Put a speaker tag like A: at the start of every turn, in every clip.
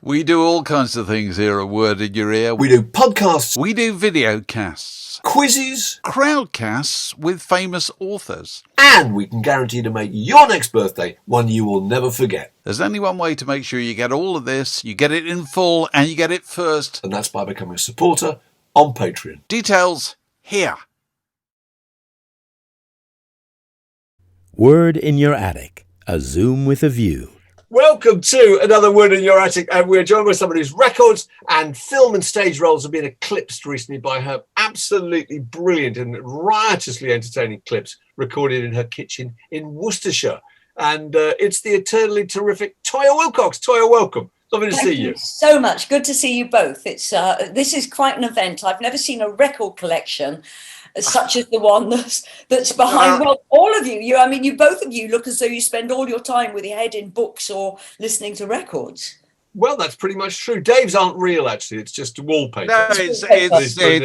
A: We do all kinds of things here at Word in Your Ear.
B: We do podcasts.
A: We do video casts.
B: Quizzes.
A: Crowdcasts with famous authors.
B: And we can guarantee to make your next birthday one you will never forget.
A: There's only one way to make sure you get all of this, you get it in full, and you get it first.
B: And that's by becoming a supporter on Patreon.
A: Details here.
C: Word in Your Attic, a Zoom with a view.
B: Welcome to another Word in Your Attic, and we're joined by somebody whose records and film and stage roles have been eclipsed recently by her absolutely brilliant and riotously entertaining clips recorded in her kitchen in Worcestershire. And it's the eternally terrific Toyah Willcox. Toyah, welcome. Lovely to see you.
D: So much. Good to see you both. It's this is quite an event. I've never seen a record collection such as the one that's behind. Well, all of you. I mean, you both of you look as though you spend all your time with your head in books or listening to records.
B: Well, that's pretty much true. Dave's aren't real, actually. It's just wallpaper.
A: No, it's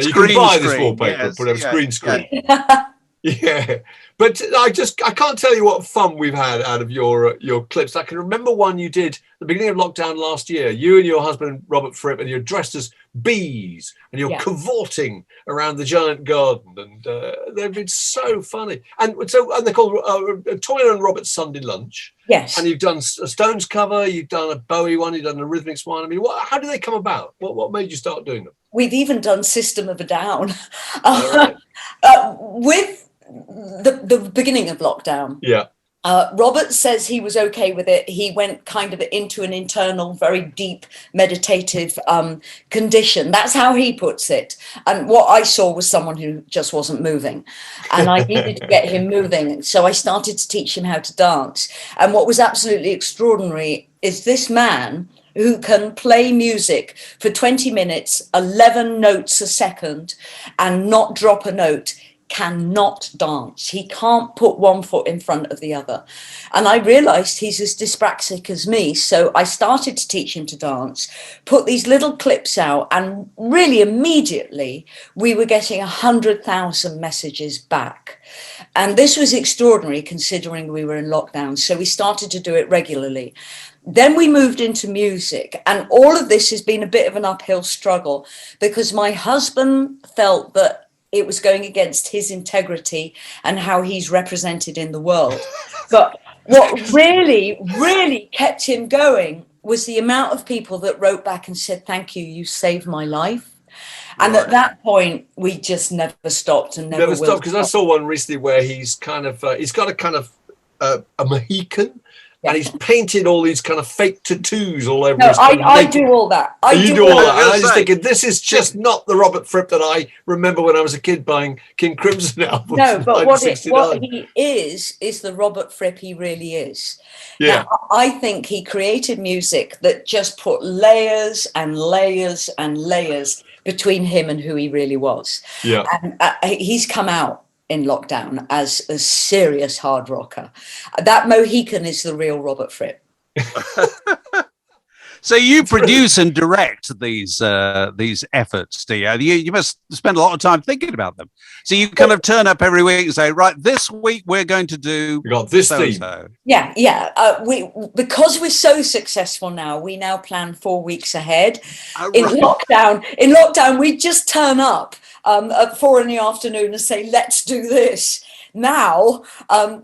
B: you
A: green
B: can buy
A: screen.
B: this wallpaper
A: Yes,
B: and put it on green screen.
D: Yeah.
B: Yeah, but I can't tell you what fun we've had out of your clips. I can remember one you did at the beginning of lockdown last year. You and your husband, Robert Fripp, and you're dressed as bees and you're cavorting around the giant garden, and they've been so funny. And they're called Toyah and Robert's Sunday Lunch.
D: Yes.
B: And you've done a Stones cover, you've done a Bowie one, you've done a Rhythmics one. I mean, how did they come about? What made you start doing them?
D: We've even done System of a Down with the beginning of lockdown.
B: Yeah.
D: Robert says he was okay with it. He went kind of into an internal, very deep meditative condition. That's how he puts it. And what I saw was someone who just wasn't moving. And I needed to get him moving. So I started to teach him how to dance. And what was absolutely extraordinary is this man who can play music for 20 minutes, 11 notes a second, and not drop a note, cannot dance. He can't put one foot in front of the other. And I realized he's as dyspraxic as me. So I started to teach him to dance, put these little clips out, and really immediately we were getting 100,000 messages back. And this was extraordinary considering we were in lockdown. So we started to do it regularly. Then we moved into music, and all of this has been a bit of an uphill struggle because my husband felt that it was going against his integrity and how he's represented in the world. But what really, really kept him going was the amount of people that wrote back and said, "Thank you, you saved my life." And at that point, we just never stopped and never
B: stopped. Because I saw one recently where he's kind of, he's got a kind of a Mohican. Yeah. And he's painted all these kind of fake tattoos all over his head.
D: I do all that.
B: You do all that. And I was just thinking, this is just not the Robert Fripp that I remember when I was a kid buying King Crimson albums.
D: No, but what he is the Robert Fripp he really is.
B: Yeah.
D: Now, I think he created music that just put layers and layers and layers between him and who he really was.
B: Yeah.
D: And he's come out in lockdown as a serious hard rocker. That Mohican is the real Robert Fripp.
A: So you produce and direct these efforts, do you? You must spend a lot of time thinking about them. So you kind of turn up every week and say, right, this week we're going to do.
B: We got this theme.
D: Yeah. Because we're so successful now, we now plan 4 weeks ahead. In lockdown, we just turn up at 4 p.m. and say, let's do this. Now,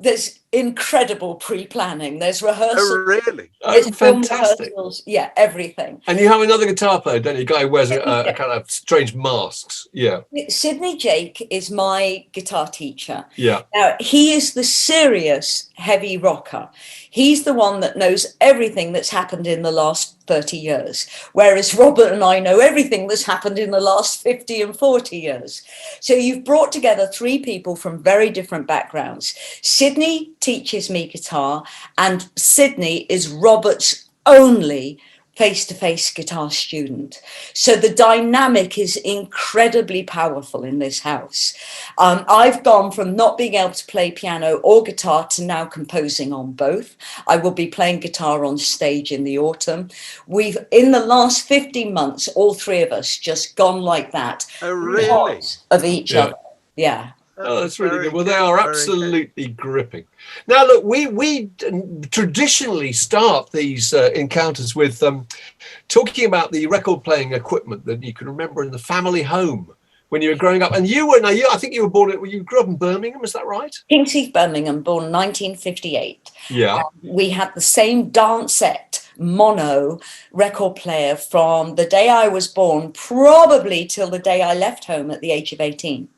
D: there's incredible pre-planning. There's rehearsals.
A: Oh, really?
B: Oh, fantastic.
D: Yeah, everything.
B: And you have another guitar player, don't you? A guy who wears a kind of strange masks. Yeah.
D: Sydney Jake is my guitar teacher.
B: Yeah.
D: Now, he is the serious heavy rocker. He's the one that knows everything that's happened in the last 30 years, whereas Robert and I know everything that's happened in the last 50 and 40 years. So you've brought together 3 people from very different backgrounds. Sydney teaches me guitar, and Sydney is Robert's only face-to-face guitar student. So the dynamic is incredibly powerful in this house. I've gone from not being able to play piano or guitar to now composing on both. I will be playing guitar on stage in the autumn. We've, in the last 15 months, all 3 of us just gone like that.
A: Oh, really?
D: Of each other. Yeah.
B: Oh, that's really good. Well, they are absolutely gripping. Now, look, we traditionally start these encounters with talking about the record playing equipment that you can remember in the family home when you were growing up. And I think you were born, you grew up in Birmingham, is that right?
D: Kingsheath, Birmingham, born 1958.
B: Yeah.
D: We had the same dance set mono record player from the day I was born, probably till the day I left home at the age of 18.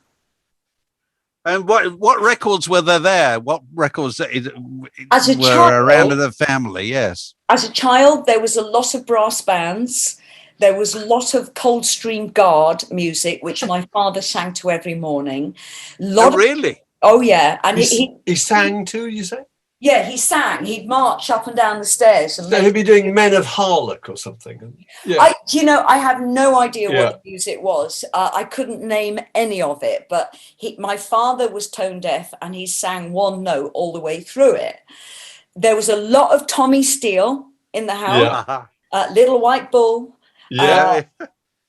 A: And what records were there? What records were
D: child,
A: around in the family? Yes.
D: As a child, there was a lot of brass bands. There was a lot of Coldstream Guard music, which my father sang to every morning.
A: Really?
D: Oh, yeah. And
B: he sang too, you say?
D: Yeah, he sang. He'd march up and down the stairs. And
B: so he'd be doing Men of Harlech or something. Yeah.
D: I have no idea what the music was. I couldn't name any of it, but my father was tone deaf and he sang one note all the way through it. There was a lot of Tommy Steele in the house, Little White Bull, a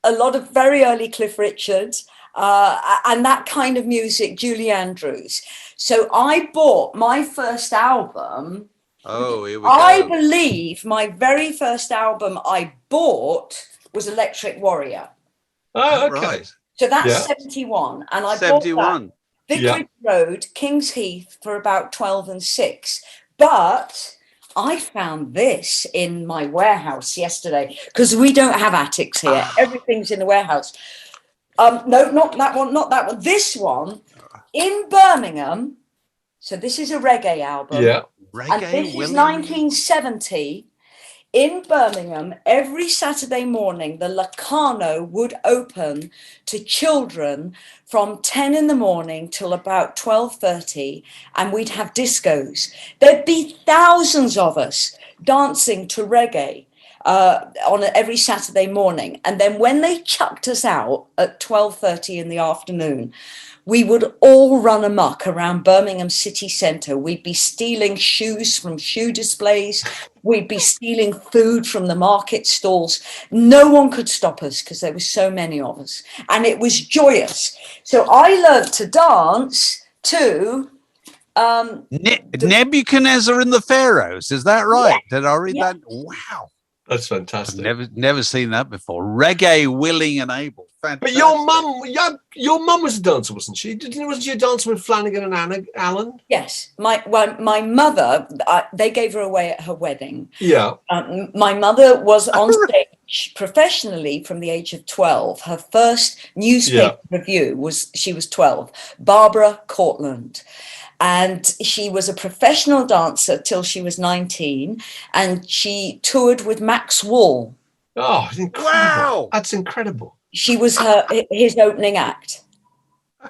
D: lot of very early Cliff Richard, and that kind of music, Julie Andrews. So I bought my first album.
A: Oh, here we go.
D: I believe my very first album I bought was Electric Warrior.
B: Oh, okay.
A: Right.
D: So that's 71. And I
A: 71.
D: bought that Vicarage Road, Kings Heath, for about 12 and 6. But I found this in my warehouse yesterday because we don't have attics here. Everything's in the warehouse. No, not that one, not that one. This one in Birmingham. So this is a reggae album.
B: Yeah.
D: And this is 1970. In Birmingham, every Saturday morning, the Locarno would open to children from 10 in the morning till about 12:30, and we'd have discos. There'd be thousands of us dancing to reggae on every Saturday morning. And then when they chucked us out at 12:30 in the afternoon, we would all run amok around Birmingham city centre. We'd be stealing shoes from shoe displays. We'd be stealing food from the market stalls. No one could stop us because there were so many of us. And it was joyous. So I learned to dance to...
A: Nebuchadnezzar and the Pharaohs. Is that right? Yeah. Did I read that? Wow.
B: That's fantastic.
A: I've never seen that before. Reggae, willing and able. Fantastic.
B: But your mum was a dancer, wasn't she? Wasn't she a dancer with Flanagan and Allen?
D: Yes. My mother, they gave her away at her wedding.
B: Yeah.
D: My mother was on stage professionally from the age of 12. Her first newspaper review she was 12. Barbara Cortland. And she was a professional dancer till she was 19, and she toured with Max Wall.
B: Oh, incredible. Wow. That's incredible.
D: She was his opening act.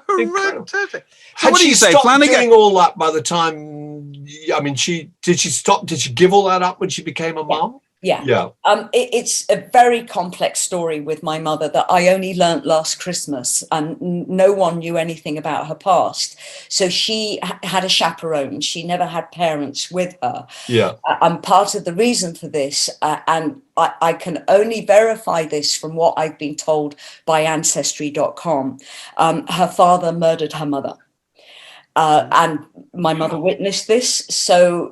A: Fantastic.
B: So what do you say, Flanagan? Doing all that by the time, I mean, did she give all that up when she became a mum?
D: Yeah. It's a very complex story with my mother that I only learnt last Christmas, and no one knew anything about her past. So she had a chaperone. She never had parents with her.
B: Yeah.
D: And part of the reason for this, and I can only verify this from what I've been told by Ancestry.com, her father murdered her mother. And my mother witnessed this. So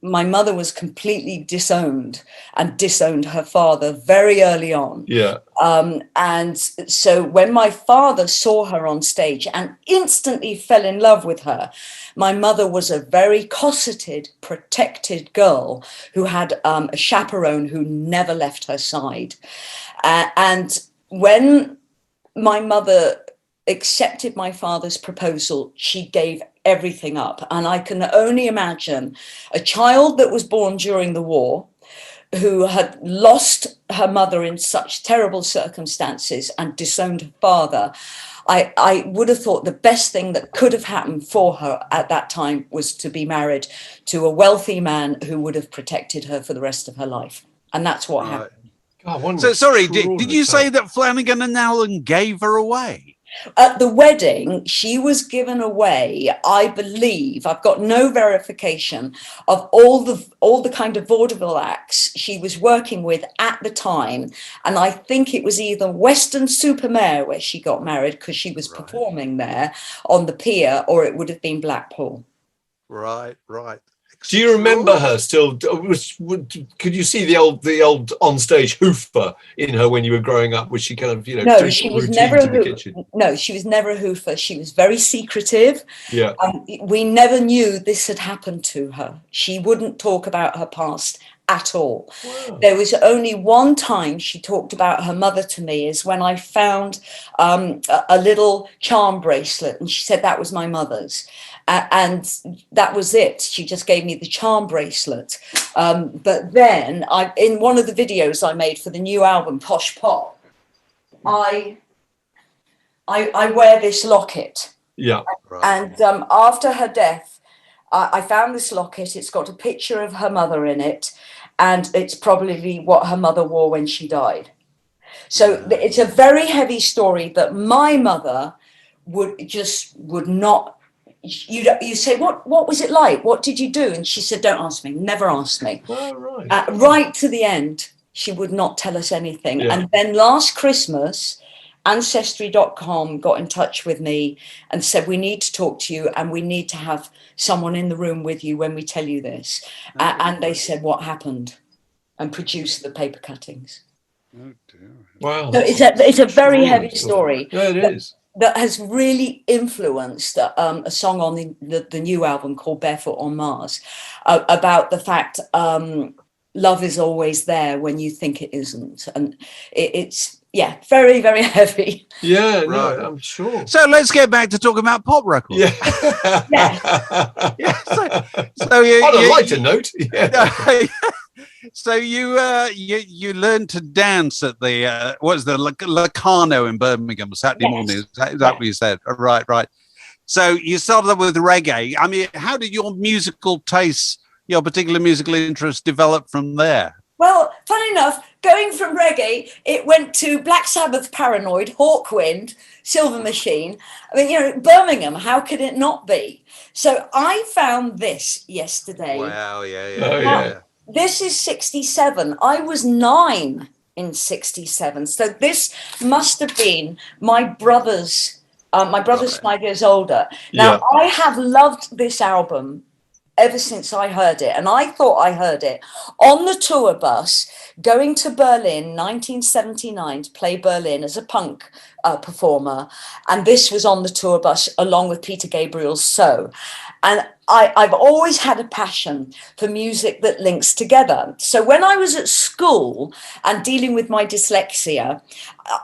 D: my mother was completely disowned her father very early on.
B: Yeah.
D: And so when my father saw her on stage and instantly fell in love with her, my mother was a very cosseted, protected girl who had a chaperone who never left her side. And when my mother accepted my father's proposal, she gave everything up. And I can only imagine a child that was born during the war, who had lost her mother in such terrible circumstances and disowned her father. I would have thought the best thing that could have happened for her at that time was to be married to a wealthy man who would have protected her for the rest of her life. And that's what happened.
B: God,
A: so sorry, did you say that Flanagan and Allen gave her away?
D: At the wedding, she was given away, I believe, I've got no verification of all the kind of vaudeville acts she was working with at the time. And I think it was either Western Supermare where she got married because she was performing there on the pier, or it would have been Blackpool.
A: Right.
B: Do you remember her still? Could you see the old onstage hoofer in her when you were growing up? Was she kind of,
D: No, she was never
B: in the kitchen?
D: No, she was never a hoofer. She was very secretive.
B: Yeah.
D: We never knew this had happened to her. She wouldn't talk about her past at all. Wow. There was only one time she talked about her mother to me, is when I found a little charm bracelet, and she said that was my mother's. And that was it. She just gave me the charm bracelet. But then in one of the videos I made for the new album, Posh Pop, I wear this locket.
B: Yeah.
D: And after her death, I found this locket. It's got a picture of her mother in it, and it's probably what her mother wore when she died. So it's a very heavy story that my mother would not. You say, what was it like? What did you do? And she said, don't ask me, never ask me.
B: Oh, right.
D: Right to the end, she would not tell us anything. Yeah. And then last Christmas, Ancestry.com got in touch with me and said, we need to talk to you, and we need to have someone in the room with you when we tell you this. And they said, what happened? And produced the paper cuttings.
A: Oh, dear.
B: Wow.
D: So it's a very heavy story.
B: Yeah, it is.
D: That has really influenced a song on the new album called Barefoot on Mars, about the fact love is always there when you think it isn't. And it's very, very heavy.
B: Yeah, right. No, I'm sure.
A: So let's get back to talking about pop records.
B: Yeah.
A: Yeah. So
B: on a lighter note. Yeah.
A: So you learned to dance at the Locarno in Birmingham Saturday morning. Is that what you said? Right. So you started up with reggae. I mean, how did your musical tastes, your particular musical interest, develop from there?
D: Well, funny enough, going from reggae, it went to Black Sabbath, Paranoid, Hawkwind, Silver Machine. I mean, Birmingham, how could it not be? So I found this yesterday.
A: Wow, yeah.
B: Oh, yeah.
D: This is 67. I was 9 in 67. So this must have been my brother's. My brother's 5 years older. Now, I have loved this album ever since I heard it. And I thought I heard it on the tour bus going to Berlin, 1979, to play Berlin as a punk performer. And this was on the tour bus along with Peter Gabriel's So. And I've always had a passion for music that links together. So when I was at school and dealing with my dyslexia,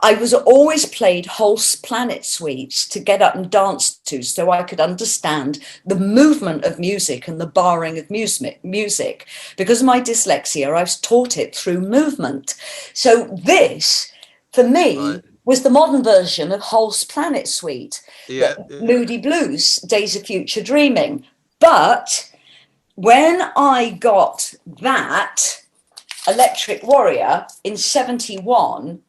D: I was always played Holst's Planet Suites to get up and dance to, so I could understand the movement of music and the barring of music. Because of my dyslexia, I was taught it through movement. So this, for me, was the modern version of Holst's Planet Suite. Moody Blues, Days of Future Dreaming. But when I got that Electric Warrior in 71,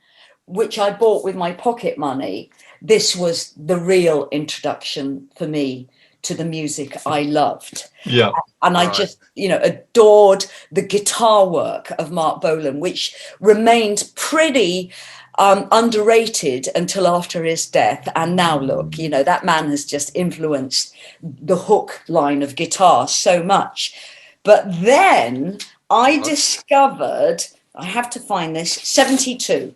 D: which I bought with my pocket money, this was the real introduction for me to the music I loved.
B: Yeah.
D: And I just, adored the guitar work of Mark Bolan, which remained pretty underrated until after his death. And now look, that man has just influenced the hook line of guitar so much. But then I discovered, I have to find this, 72.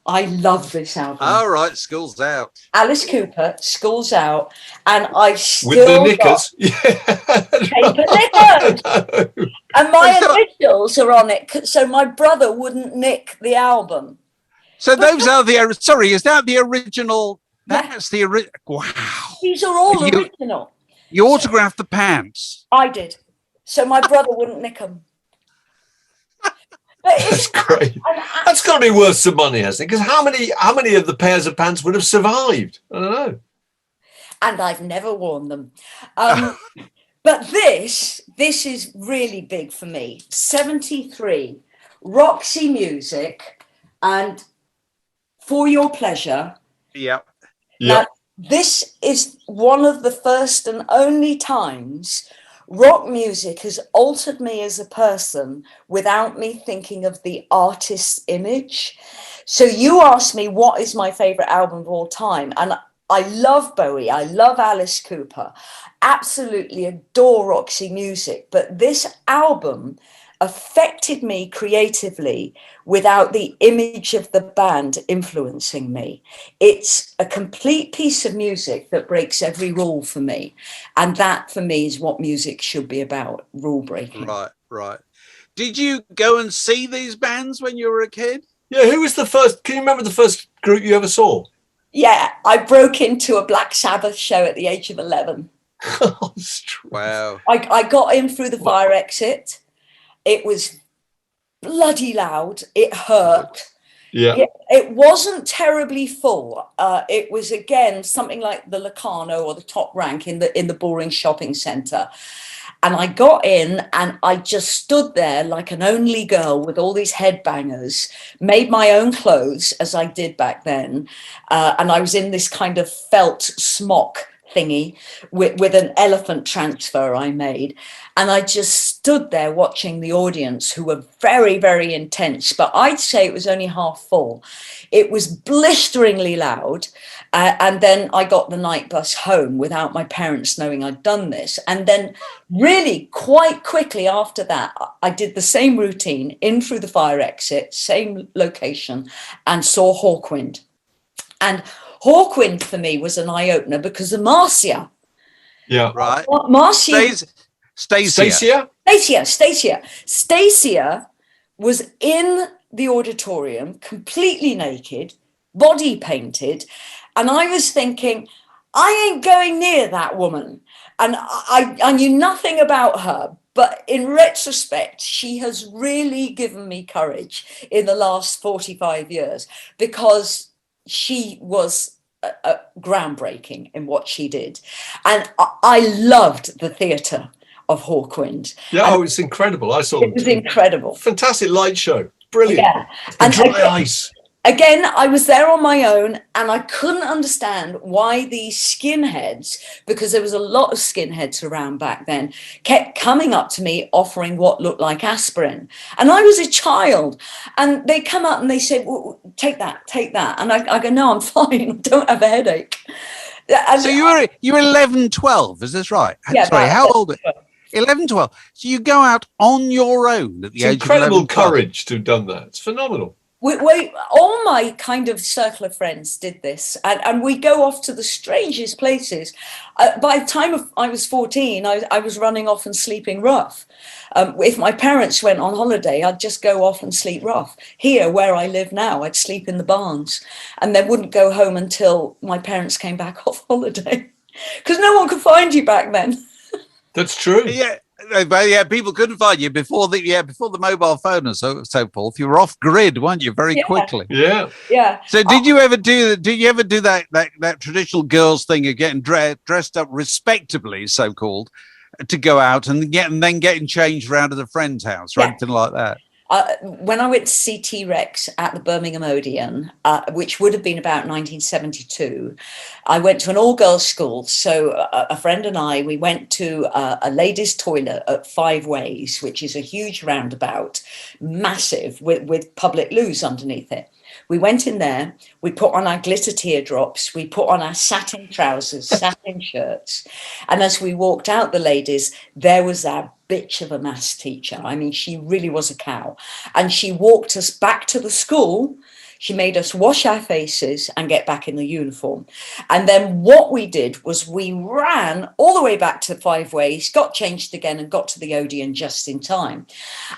D: I love this album.
A: All right, School's Out.
D: Alice Cooper, School's Out, and I still
B: with the knickers.
D: Paper knickers. And my initials are on it, so my brother wouldn't nick the album.
A: So those are the. Sorry, is that the original? That's the original. Wow.
D: These are all original.
A: You autographed the pants.
D: I did, so my brother wouldn't nick them.
B: That's great. That's got to be worth some money, hasn't it? Because how many of the pairs of pants would have survived? I don't know.
D: And I've never worn them. But this is really big for me. 73, Roxy Music, and For Your Pleasure.
A: Yeah.
D: Now, this is one of the first and only times rock music has altered me as a person without me thinking of the artist's image. So you asked me what is my favorite album of all time, and I love Bowie, I love Alice Cooper, absolutely adore Roxy Music, but this album affected me creatively without the image of the band influencing me. It's a complete piece of music that breaks every rule for me. And that for me is what music should be about, rule breaking.
A: Right. Did you go and see these bands when you were a kid?
B: Yeah, who was the first? Can you remember the first group you ever saw?
D: Yeah, I broke into a Black Sabbath show at the age of 11.
A: Wow.
D: I got in through the fire exit. It was bloody loud. It hurt.
B: Yeah.
D: It wasn't terribly full. It was, again, something like the Locarno or the Top Rank in the boring shopping centre. And I got in and I just stood there like an only girl with all these headbangers, made my own clothes as I did back then. And I was in this kind of felt smock thingy with an elephant transfer I made. And I just stood there watching the audience, who were very, very intense, but I'd say it was only half full. It was blisteringly loud. And then I got the night bus home without my parents knowing I'd done this. And then really quite quickly after that, I did the same routine in through the fire exit, same location, and saw Hawkwind. And Hawkwind for me was an eye-opener because of Marcia.
B: Yeah.
A: Right.
D: Marcia.
A: Stacia
D: was in the auditorium, completely naked, body painted. And I was thinking, I ain't going near that woman. And I knew nothing about her. But in retrospect, she has really given me courage in the last 45 years, because she was groundbreaking in what she did. And I loved the theatre of Hawkwind.
B: Yeah, it's incredible. I saw
D: it was incredible.
B: Fantastic light show. Brilliant.
D: Yeah.
B: And dry ice.
D: Again, I was there on my own and I couldn't understand why these skinheads, because there was a lot of skinheads around back then, kept coming up to me offering what looked like aspirin. And I was a child and they come up and they said, well, take that. And I go, no, I'm fine. I don't have a headache. And
A: so you were 11, 12, is this right?
D: Yeah,
A: sorry, how old? 11, 12. So you go out on your own at the age of 11,
B: incredible courage to have done that. It's phenomenal.
D: All my kind of circle of friends did this, and we go off to the strangest places. By the time I was 14, I was running off and sleeping rough. If my parents went on holiday, I'd just go off and sleep rough. Here, where I live now, I'd sleep in the barns and then wouldn't go home until my parents came back off holiday, because no one could find you back then.
B: That's true.
A: Yeah, people couldn't find you before the mobile phone and so forth. You were off grid, weren't you? Very quickly.
B: Yeah.
A: So did you ever do that traditional girls thing of getting dressed up respectably, so called, to go out and then getting changed around to the friend's house or anything like that?
D: When I went to see T-Rex at the Birmingham Odeon, which would have been about 1972, I went to an all-girls school. So a friend and I, we went to a ladies' toilet at Five Ways, which is a huge roundabout, massive, with public loos underneath it. We went in there, we put on our glitter teardrops, we put on our satin trousers, satin shirts. And as we walked out, the ladies, there was our bitch of a maths teacher. I mean, she really was a cow. And she walked us back to the school. She made us wash our faces and get back in the uniform. And then what we did was we ran all the way back to Five Ways, got changed again and got to the Odeon just in time.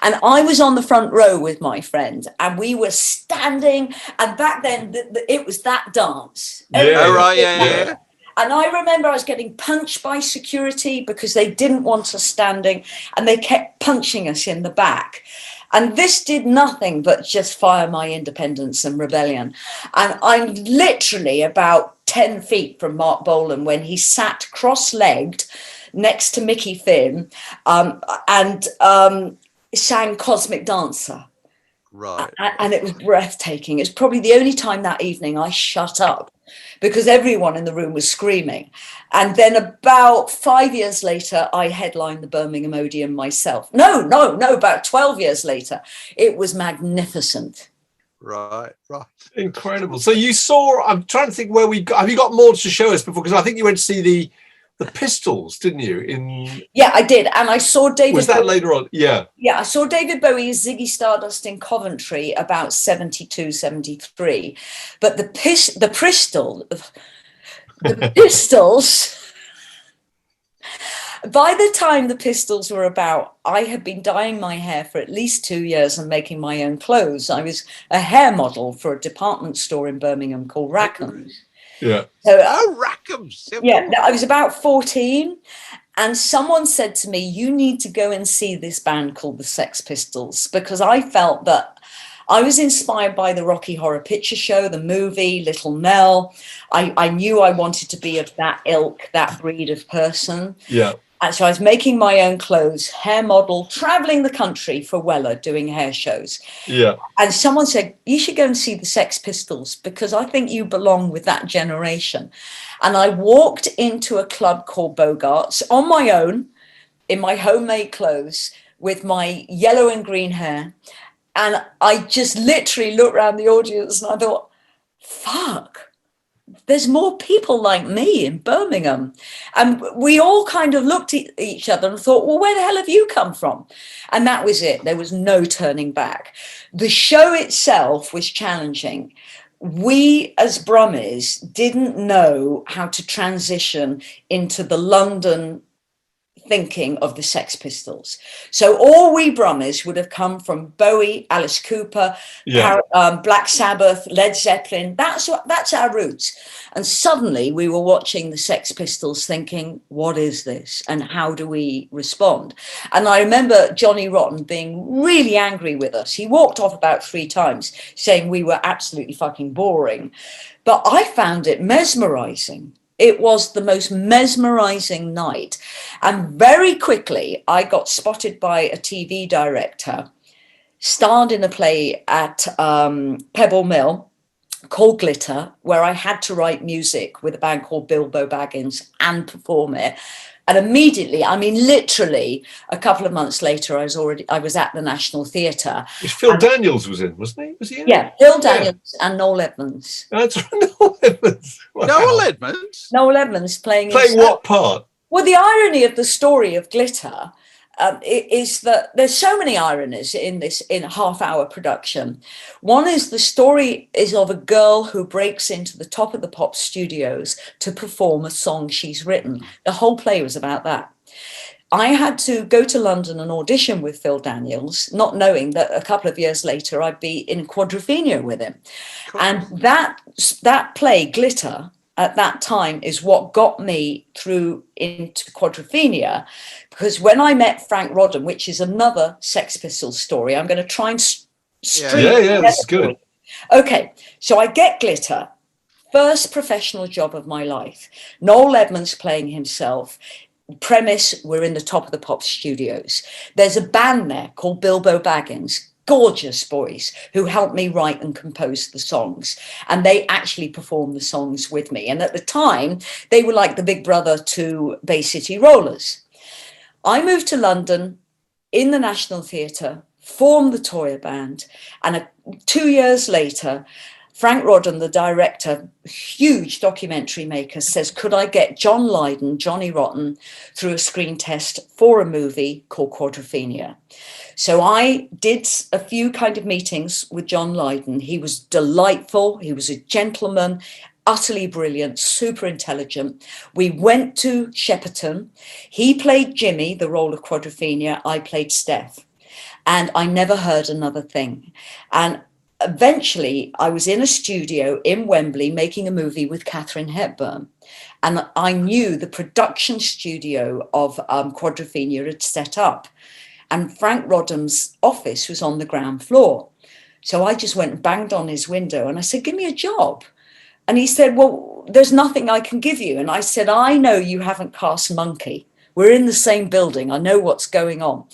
D: And I was on the front row with my friend and we were standing. And back then it was that dance.
A: Yeah.
D: And I remember I was getting punched by security because they didn't want us standing and they kept punching us in the back. And this did nothing but just fire my independence and rebellion. And I'm literally about 10 feet from Mark Bolan when he sat cross-legged next to Mickey Finn and sang Cosmic Dancer.
A: Right.
D: And it was breathtaking. It's probably the only time that evening I shut up because everyone in the room was screaming. And then about 5 years later, I headlined the Birmingham Odeon myself. No, about 12 years later. It was magnificent.
A: Right.
B: Incredible. So you saw, I'm trying to think where have you got more to show us before? Because I think you went to see the Pistols, didn't you?
D: Yeah, I did. And I saw David.
B: Was that Bowie later on? Yeah.
D: Yeah, I saw David Bowie as Ziggy Stardust in Coventry about 72, 73. But the Pistols, by the time the Pistols were about, I had been dyeing my hair for at least 2 years and making my own clothes. I was a hair model for a department store in Birmingham called Rackhams.
B: Yeah.
D: So,
A: Rackhams.
D: Yeah, I was about 14. And someone said to me, you need to go and see this band called the Sex Pistols, because I felt that I was inspired by the Rocky Horror Picture Show, the movie, Little Nell. I knew I wanted to be of that ilk, that breed of person.
B: Yeah.
D: And so I was making my own clothes, hair model, traveling the country for Weller, doing hair shows.
B: Yeah.
D: And someone said, you should go and see the Sex Pistols because I think you belong with that generation. And I walked into a club called Bogart's on my own, in my homemade clothes, with my yellow and green hair. And I just literally looked around the audience and I thought, fuck, there's more people like me in Birmingham. And we all kind of looked at each other and thought, well, where the hell have you come from? And that was it. There was no turning back. The show itself was challenging. We as Brummies didn't know how to transition into the London thinking of the Sex Pistols. So all we Brummies would have come from Bowie, Alice Cooper, Black Sabbath, Led Zeppelin. That's our roots. And suddenly we were watching the Sex Pistols thinking, what is this? And how do we respond? And I remember Johnny Rotten being really angry with us. He walked off about 3 times saying we were absolutely fucking boring. But I found it mesmerizing. It was the most mesmerizing night. And very quickly, I got spotted by a TV director, starred in a play at Pebble Mill called Glitter, where I had to write music with a band called Bilbo Baggins and perform it. And immediately, I mean, literally a couple of months later, I was at the National Theatre.
B: Phil Daniels was in, wasn't he? Was he in?
D: Yeah, Phil Daniels and Noel Edmonds.
B: That's right, Noel Edmonds. Wow.
A: Noel Edmonds?
D: Noel Edmonds playing
B: what part?
D: Well, the irony of the story of Glitter is that there's so many ironies in this half-hour production. One is the story is of a girl who breaks into the Top of the Pop studios to perform a song she's written. The whole play was about that. I had to go to London and audition with Phil Daniels, not knowing that a couple of years later I'd be in Quadrophenia with him. Cool. And that play, Glitter, at that time is what got me through into Quadrophenia, because when I met Frank Rodham, which is another Sex Pistols story, I'm going to try and
B: Yeah, that's good.
D: Okay, so I get Glitter, first professional job of my life. Noel Edmonds playing himself. Premise, we're in the Top of the Pop studios. There's a band there called Bilbo Baggins, gorgeous boys who helped me write and compose the songs. And they actually performed the songs with me. And at the time, they were like the big brother to Bay City Rollers. I moved to London in the National Theatre, formed the Toyah band. And 2 years later, Frank Rodham, the director, huge documentary maker, says, could I get John Lydon, Johnny Rotten, through a screen test for a movie called Quadrophenia? So I did a few kind of meetings with John Lydon. He was delightful. He was a gentleman, utterly brilliant, super intelligent. We went to Shepperton. He played Jimmy, the role of Quadrophenia. I played Steph. And I never heard another thing. And eventually, I was in a studio in Wembley making a movie with Katharine Hepburn. And I knew the production studio of Quadrophenia had set up. And Frank Rodham's office was on the ground floor. So I just went and banged on his window and I said, give me a job. And he said, well, there's nothing I can give you. And I said, I know you haven't cast Monkey. We're in the same building. I know what's going on.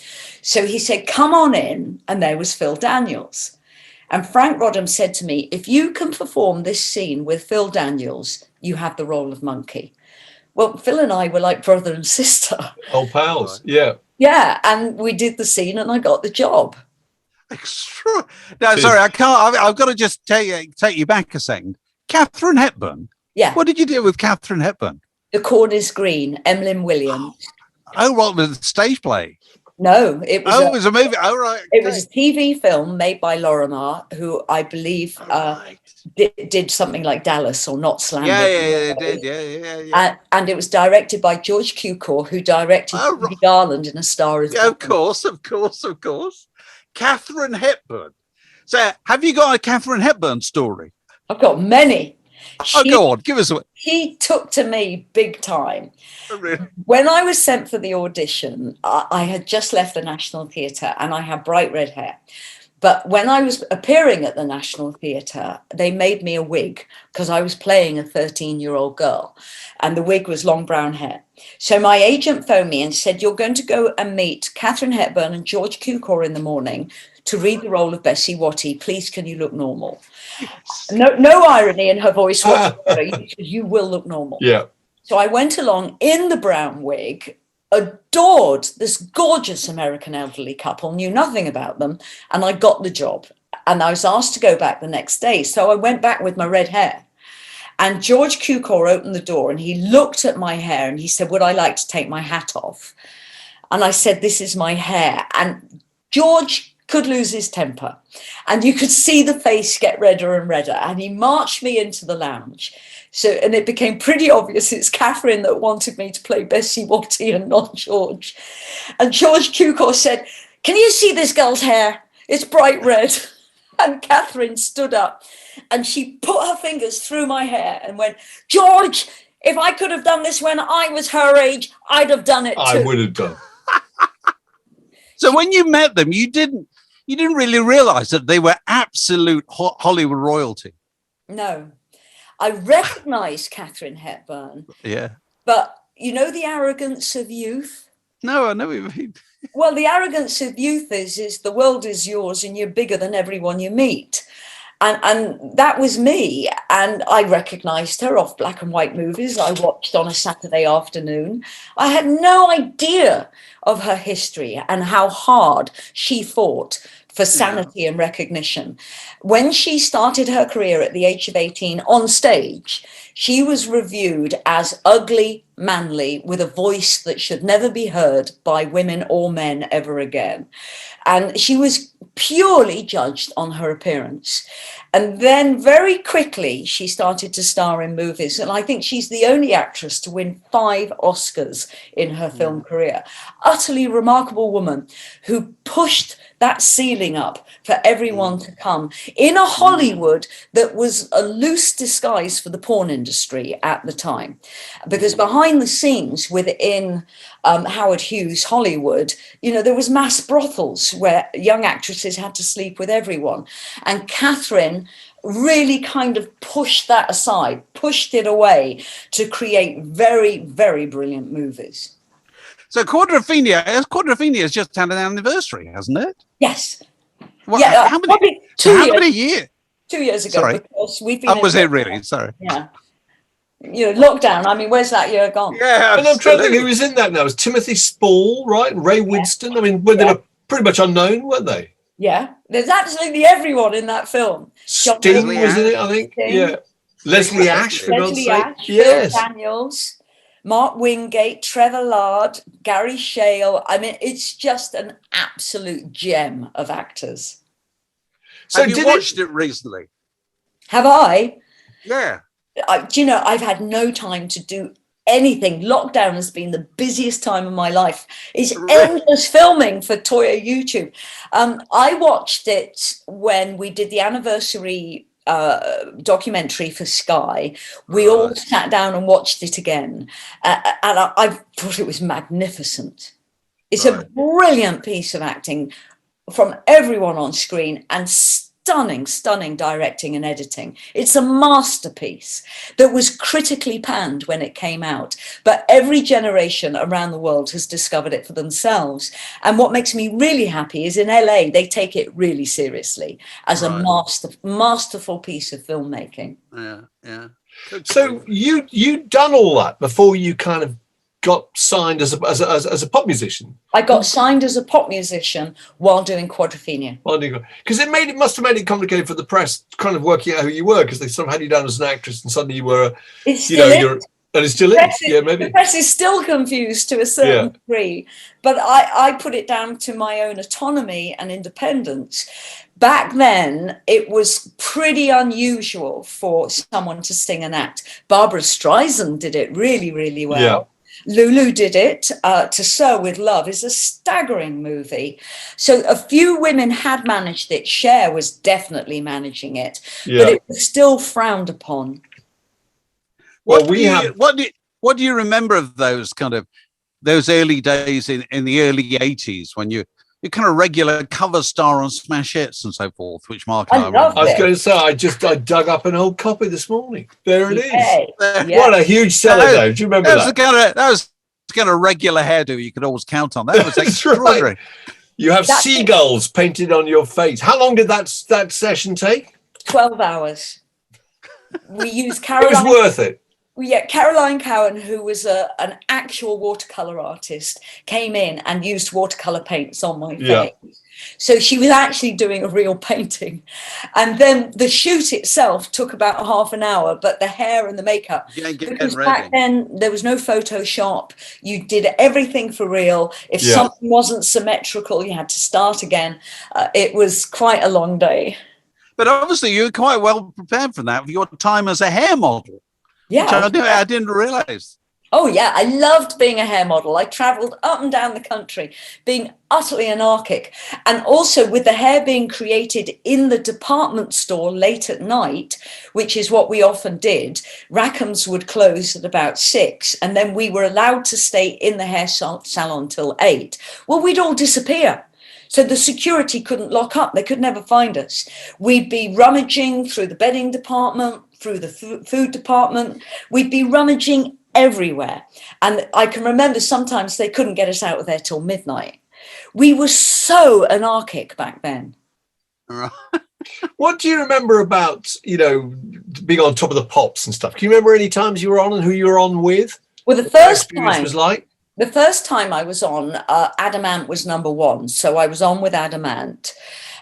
D: So he said, come on in. And there was Phil Daniels. And Frank Rodham said to me, if you can perform this scene with Phil Daniels, you have the role of Monkey. Well, Phil and I were like brother and sister.
B: Old pals, yeah.
D: Yeah, and we did the scene and I got the job.
A: Extra. No, sorry, I can't. I've got to just take you back a second. Katharine Hepburn.
D: Yeah.
A: What did you do with Katharine Hepburn?
D: The Corn is Green, Emlyn Williams.
A: Oh, right, with the stage play.
D: No, it was.
A: It was a movie. Oh, right. Okay.
D: It was a TV film made by Locarno, who I believe did something like Dallas or Not Slammed.
A: Yeah, it did. Yeah.
D: And it was directed by George Cukor, who directed Judy Garland in A Star Is Born.
A: Of course. Katharine Hepburn. So, have you got a Katharine Hepburn story?
D: I've got many.
A: Go on, give us one.
D: He took to me big time.
A: Oh, really?
D: When I was sent for the audition, I had just left the National Theatre and I had bright red hair. But when I was appearing at the National Theatre, they made me a wig because I was playing a 13-year-old girl and the wig was long brown hair. So my agent phoned me and said, you're going to go and meet Katharine Hepburn and George Cukor in the morning to read the role of Bessie Watty. Please, can you look normal? No irony in her voice whatsoever. You will look normal.
B: Yeah.
D: So I went along in the brown wig, adored this gorgeous American elderly couple, knew nothing about them, and I got the job. And I was asked to go back the next day. So I went back with my red hair. And George Cukor opened the door and he looked at my hair and he said, would I like to take my hat off? And I said, this is my hair. And George could lose his temper and you could see the face get redder and redder, and he marched me into the lounge. And it became pretty obvious it's Katharine that wanted me to play Bessie Watty and not George. And George Cukor said, can you see this girl's hair? It's bright red. And Katharine stood up and she put her fingers through my hair and went, George, if I could have done this when I was her age, I'd have done it too.
B: I would have done.
A: So when you met them, you didn't really realize that they were absolute Hollywood royalty.
D: No, I recognized Katharine Hepburn.
A: Yeah.
D: But you know the arrogance of youth?
A: No, I know what you mean.
D: Well, the arrogance of youth is the world is yours and you're bigger than everyone you meet. And that was me. And I recognized her off black and white movies I watched on a Saturday afternoon. I had no idea of her history and how hard she fought for sanity and recognition. When she started her career at the age of 18 on stage, she was reviewed as ugly, manly, with a voice that should never be heard by women or men ever again. And she was purely judged on her appearance. And then very quickly, she started to star in movies. And I think she's the only actress to win 5 Oscars in her film career. Utterly remarkable woman who pushed that ceiling up for everyone to come in a Hollywood that was a loose disguise for the porn industry at the time. Because behind the scenes within Howard Hughes' Hollywood, there was mass brothels where young actresses had to sleep with everyone. And Katharine really kind of pushed that aside, pushed it away to create very, very brilliant movies.
A: So Quadrophenia has just had an anniversary, hasn't it?
D: Yes.
A: Well,
D: yeah,
A: how
D: probably
A: many years?
D: 2 years ago.
A: Sorry.
D: Because we've been
A: was it really? Sorry.
D: Yeah. Lockdown. I mean, where's that year gone?
A: Yeah.
B: And I'm trying to think who was in that now. It was Timothy Spall, right? And Ray Winston. I mean, they were pretty much unknown, weren't they?
D: Yeah. There's absolutely everyone in that film.
B: Sting was in it, I think.
D: Sting.
B: Yeah. Leslie Ash, for God's
D: Leslie
B: sake.
D: Ash,
B: Yes.
D: Phil Daniels, Mark Wingate, Trevor Lard, Gary Shale. I mean, it's just an absolute gem of actors.
A: So have you watched it recently?
D: Have I?
A: Yeah.
D: I've had no time to do anything. Lockdown has been the busiest time of my life. It's endless filming for Toyah YouTube. I watched it when we did the anniversary documentary for Sky. We all sat down and watched it again, and I thought it was magnificent. It's a brilliant piece of acting from everyone on screen and stunning directing and editing. It's a masterpiece that was critically panned when it came out, but every generation around the world has discovered it for themselves. And what makes me really happy is in LA, they take it really seriously as a masterful piece of filmmaking.
A: Yeah.
B: So you'd done all that before you kind of got signed as a pop musician?
D: I got signed as a pop musician while doing Quadrophenia.
B: Because it must have made it complicated for the press, kind of working out who you were, because they sort of had you down as an actress, and suddenly you were, and it still is. Yeah, maybe.
D: The press is still confused to a certain degree, but I put it down to my own autonomy and independence. Back then, it was pretty unusual for someone to sing and act. Barbara Streisand did it really, really well. Yeah. Lulu did it. To Sew with Love is a staggering movie. So a few women had managed it. Cher was definitely managing it, but it was still frowned upon.
A: What do you remember of those early days in the early 80s when you're kind of regular cover star on smash hits and so forth, which Mark and I
B: was going to say, I dug up an old copy this morning. There it is. What a huge seller, Dave. Do you remember that?
A: That was the kind of regular hairdo you could always count on. That was extraordinary.
B: Right. You have seagulls painted on your face. How long did that session take?
D: 12 hours. We used Caroline.
B: It was worth it.
D: Yeah, Caroline Cowan, who was an actual watercolor artist, came in and used watercolor paints on my face. Yeah. So she was actually doing a real painting. And then the shoot itself took about half an hour, but the hair and the makeup, because back then there was no Photoshop. You did everything for real. If something wasn't symmetrical, you had to start again. It was quite a long day.
A: But obviously you were quite well prepared for that, for your time as a hair model.
D: Yeah,
A: I didn't realize.
D: Oh, yeah. I loved being a hair model. I traveled up and down the country, being utterly anarchic. And also with the hair being created in the department store late at night, which is what we often did. Rackhams would close at about 6, and then we were allowed to stay in the hair salon till 8. Well, we'd all disappear. So the security couldn't lock up. They could never find us. We'd be rummaging through the bedding department, through the food department. We'd be rummaging everywhere. And I can remember sometimes they couldn't get us out of there till midnight. We were so anarchic back then.
B: What do you remember about, being on top of the pops and stuff? Can you remember any times you were on and who you were on with?
D: Well, the first time
B: was like?
D: The first time I was on, Adamant was number 1. So I was on with Adamant.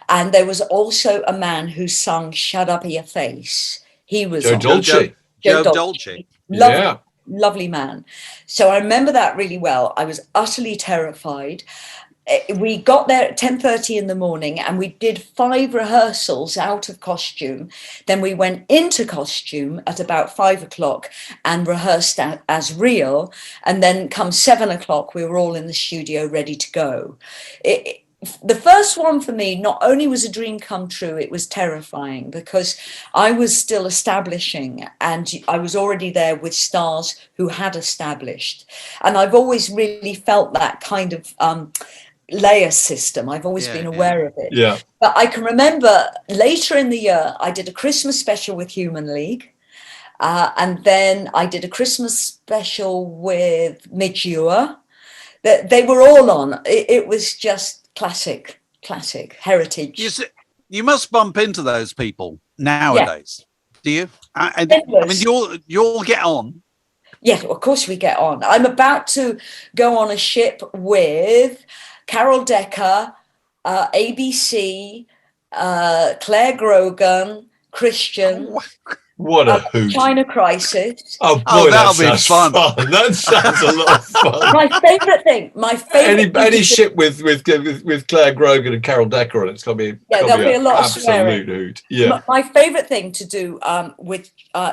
D: And there was also a man who sung Shut Up Your Face. He was
B: Joe Dolce.
D: Joe Dolce. Lovely man. So I remember that really well. I was utterly terrified. We got there at 10:30 in the morning and we did 5 rehearsals out of costume. Then we went into costume at about 5 o'clock and rehearsed as real. And then come 7 o'clock, we were all in the studio ready to go. The first one for me, not only was a dream come true, it was terrifying because I was still establishing and I was already there with stars who had established. And I've always really felt that kind of layer system. I've always been aware of it.
B: Yeah.
D: But I can remember later in the year, I did a Christmas special with Human League. And then I did a Christmas special with Midge Ure. They were all on. It was just classic heritage.
A: You must bump into those people nowadays. Do you? I mean, you all get on.
D: Yeah, of course we get on. I'm about to go on a ship with Carol Decker, ABC, Clare Grogan, Christian.
B: What a hoot.
D: China Crisis.
B: Oh, boy,
A: that'll be fun.
B: That sounds a lot of fun.
D: My favourite
B: any ship with Clare Grogan and Carol Decker on it's got to be
D: there'll be a lot of swearing.
B: Hoot. Yeah.
D: My favourite thing to do with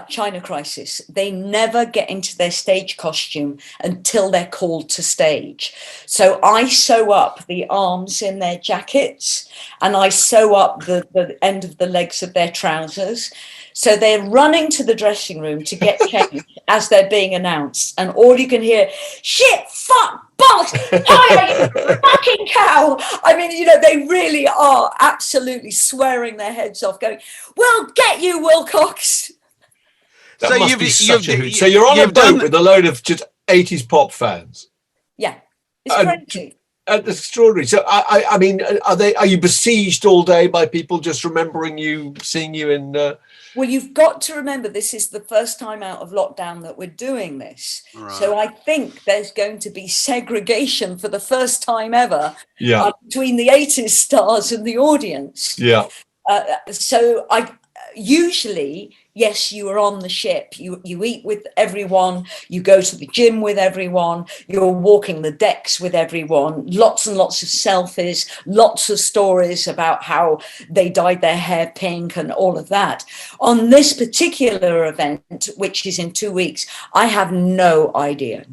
D: China Crisis, they never get into their stage costume until they're called to stage. So I sew up the arms in their jackets and I sew up the end of the legs of their trousers. So they're running to the dressing room to get changed as they're being announced. And all you can hear, shit, fuck, Willcox, Toyah, you fucking cow. I mean, they really are absolutely swearing their heads off, going, "We'll get you, Willcox."
B: That
A: So
B: must be such a hoot. So you're on a boat with a load of just 80s pop fans.
D: Yeah, it's crazy.
B: That's extraordinary. So I mean, are you besieged all day by people just remembering you, seeing you in?
D: Well, you've got to remember this is the first time out of lockdown that we're doing this. Right. So I think there's going to be segregation for the first time ever between the 80s stars and the audience.
B: Yeah.
D: So usually, yes, you are on the ship, you eat with everyone, you go to the gym with everyone, you're walking the decks with everyone, lots and lots of selfies, lots of stories about how they dyed their hair pink and all of that. On this particular event, which is in 2 weeks, I have no idea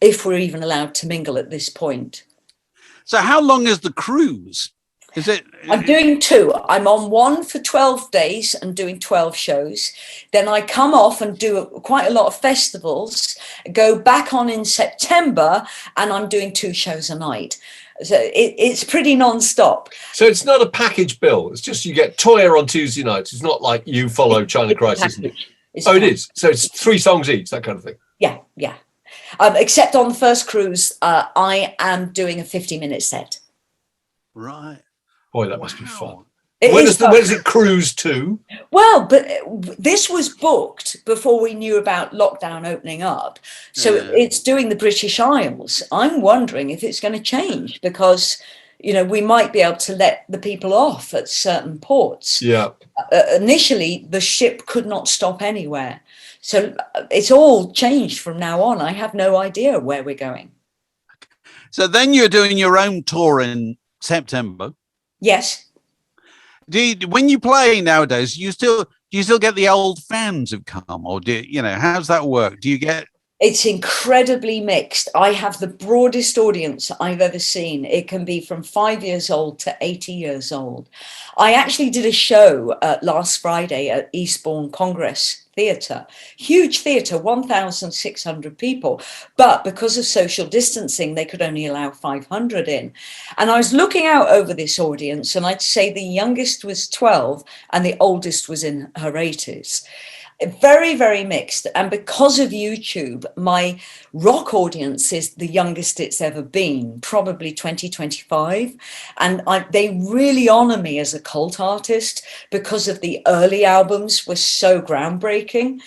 D: if we're even allowed to mingle at this point.
A: So how long is the cruise?
D: I'm doing 2. I'm on one for 12 days and doing 12 shows. Then I come off and do quite a lot of festivals, go back on in September, and I'm doing 2 shows a night. So it's pretty non-stop.
B: So it's not a package bill. It's just you get Toyah on Tuesday nights. It's not like you follow China Crisis. It is. So it's 3 songs each, that kind of thing.
D: Yeah. Except on the first cruise, I am doing a 50-minute set.
A: Right.
B: Boy, that must be fun. When does it cruise to?
D: Well, but this was booked before we knew about lockdown opening up. So it's doing the British Isles. I'm wondering if it's going to change because, we might be able to let the people off at certain ports.
B: Yeah.
D: Initially, the ship could not stop anywhere. So it's all changed from now on. I have no idea where we're going.
A: So then you're doing your own tour in September.
D: Yes.
A: When you play nowadays, do you still get the old fans who come, or how's that work? Do you get?
D: It's incredibly mixed. I have the broadest audience I've ever seen. It can be from 5 years old to 80 years old. I actually did a show last Friday at Eastbourne Congress Theatre, huge theatre, 1,600 people, but because of social distancing, they could only allow 500 in. And I was looking out over this audience, and I'd say the youngest was 12 and the oldest was in her 80s. Very, very mixed. And because of YouTube, my rock audience is the youngest it's ever been, probably 2025. And they really honor me as a cult artist because of the early albums were so groundbreaking.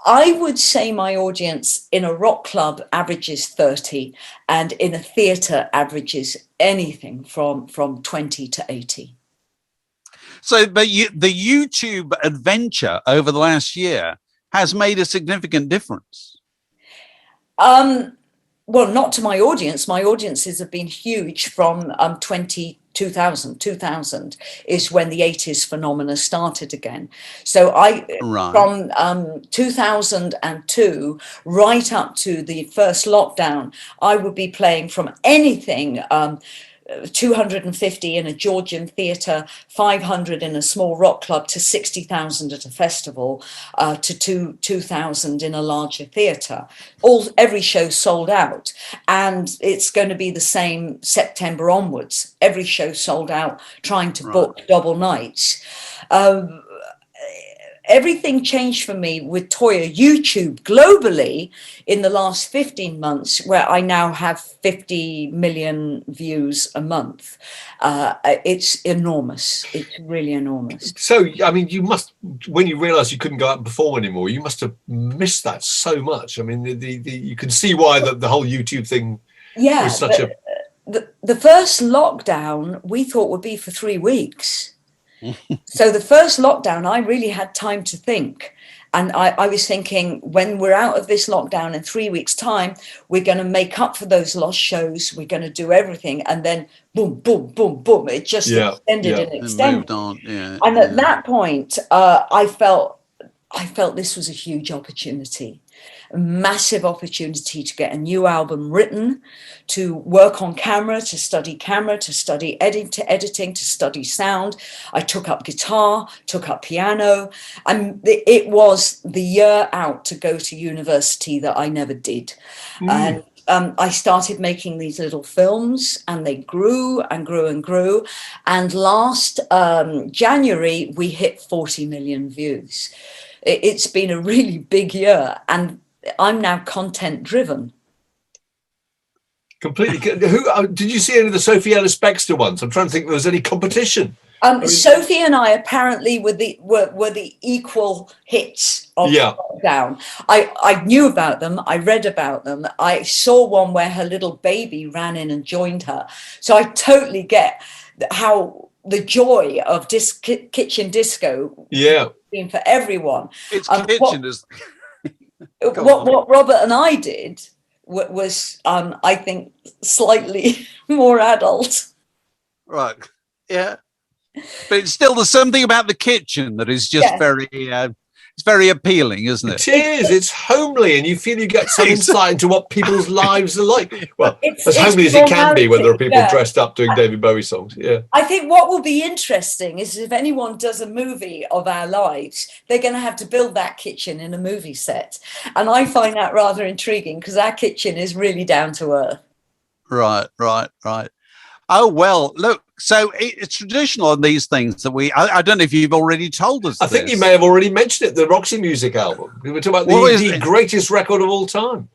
D: I would say my audience in a rock club averages 30 and in a theatre averages anything from 20 to 80.
A: So, but the YouTube adventure over the last year has made a significant difference.
D: Well, not to my audience. My audiences have been huge from 2000 is when the 80s phenomena started again. So from 2002 right up to the first lockdown, I would be playing from anything 250 in a Georgian theatre, 500 in a small rock club, to 60,000 at a festival, to 2,000 in a larger theatre. Every show sold out, and it's going to be the same September onwards. Every show sold out, trying to book double nights. Everything changed for me with Toyah YouTube globally in the last 15 months, where I now have 50 million views a month. It's enormous. It's really enormous.
B: So, I mean, you must, when you realised you couldn't go out and perform anymore, you must have missed that so much. I mean, you can see why the whole YouTube thing was such
D: the first lockdown we thought would be for 3 weeks. So the first lockdown, I really had time to think. And I was thinking, when we're out of this lockdown in 3 weeks' time, we're going to make up for those lost shows. We're going to do everything. And then boom, boom, boom, boom. It just extended and extended. And at that point, I felt this was a huge opportunity. A massive opportunity to get a new album written, to work on camera, to study editing, to study sound. I took up guitar, took up piano, and it was the year out to go to university that I never did. And I started making these little films, and they grew and grew and grew. And last January, we hit 40 million views. It's been a really big year, and I'm now content driven.
B: Completely. Who did you see any of the Sophie Ellis-Bextor ones? I'm trying to think if there was any competition.
D: Sophie and I apparently were the equal hits of lockdown. I knew about them. I read about them. I saw one where her little baby ran in and joined her. So I totally get how the joy of kitchen disco being for everyone.
A: It's kitchen is.
D: What Robert and I did was I think slightly more adult.
A: Right. Yeah. But it's still, there's something about the kitchen that is just very, it's very appealing, isn't it?
B: It is. It's homely, and you feel you get some insight into what people's lives are like. Well, as homely as it can be when there are people dressed up doing David Bowie songs. Yeah.
D: I think what will be interesting is if anyone does a movie of our lives, they're going to have to build that kitchen in a movie set. And I find that rather intriguing because our kitchen is really down to earth.
A: Right. Oh, well, look, so it's traditional on these things that I don't know if you've already told us.
B: I think you may have already mentioned it, the Roxy Music album. We were talking about the greatest record of all time.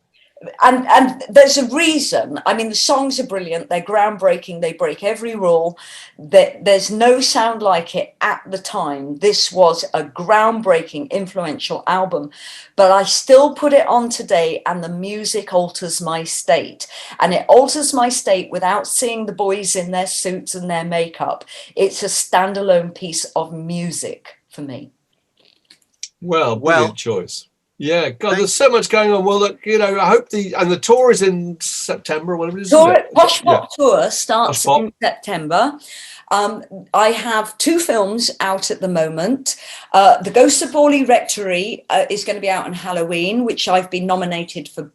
D: And there's a reason. I mean, the songs are brilliant. They're groundbreaking. They break every rule. There's no sound like it at the time. This was a groundbreaking, influential album. But I still put it on today, and the music alters my state. And it alters my state without seeing the boys in their suits and their makeup. It's a standalone piece of music for me.
B: Well, brilliant choice. Yeah, God, there's so much going on. Well, look, I hope the tour is in September or whatever it is.
D: Posh Pop tour starts in September. I have 2 films out at the moment. The Ghost of Borley Rectory is going to be out on Halloween, which I've been nominated for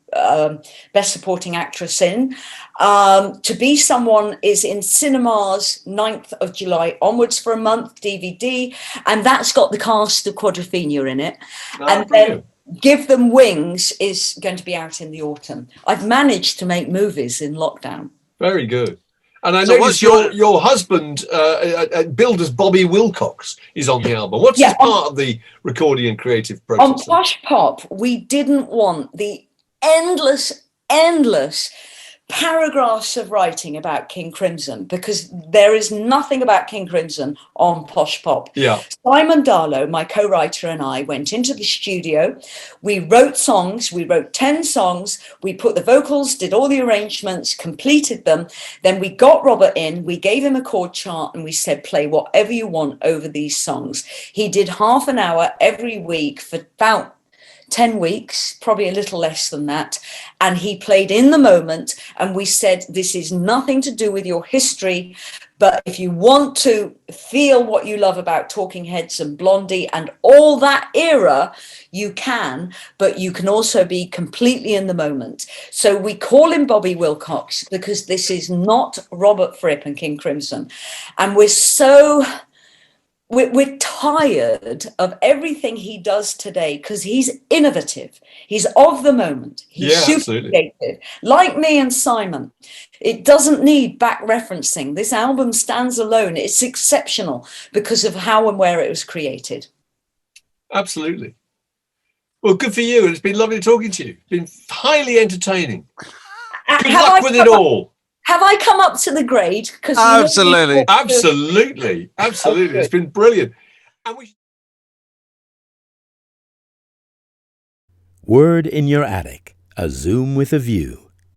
D: Best Supporting Actress in. To Be Someone is in cinemas 9th of July onwards for a month, DVD, and that's got the cast of Quadrophenia in it. And then Give Them Wings is going to be out in the autumn. I've managed to make movies in lockdown.
B: Very good. And I noticed your husband, builder's Bobby Willcox, is on the album. What's his part of the recording and creative process?
D: On Posh Pop, we didn't want the endless paragraphs of writing about King Crimson, because there is nothing about King Crimson on Posh Pop.
B: Yeah.
D: Simon Darlow, my co-writer, and I went into the studio. We wrote songs. We wrote 10 songs. We put the vocals, did all the arrangements, completed them. Then we got Robert in. We gave him a chord chart and we said, play whatever you want over these songs. He did half an hour every week for about 10 weeks, probably a little less than that. And he played in the moment. And we said, this is nothing to do with your history. But if you want to feel what you love about Talking Heads and Blondie and all that era, you can, but you can also be completely in the moment. So we call him Bobby Willcox because this is not Robert Fripp and King Crimson. And we're tired of everything he does today because he's innovative. He's of the moment. He's super creative. Like me and Simon. It doesn't need back referencing. This album stands alone. It's exceptional because of how and where it was created. Absolutely.
B: Well, good for you. It's been lovely talking to you. It's been highly entertaining. Good luck with it all.
D: Have I come up to the grade?
B: Absolutely. Okay. It's been brilliant. And
C: Word in Your Attic, a Zoom with a View.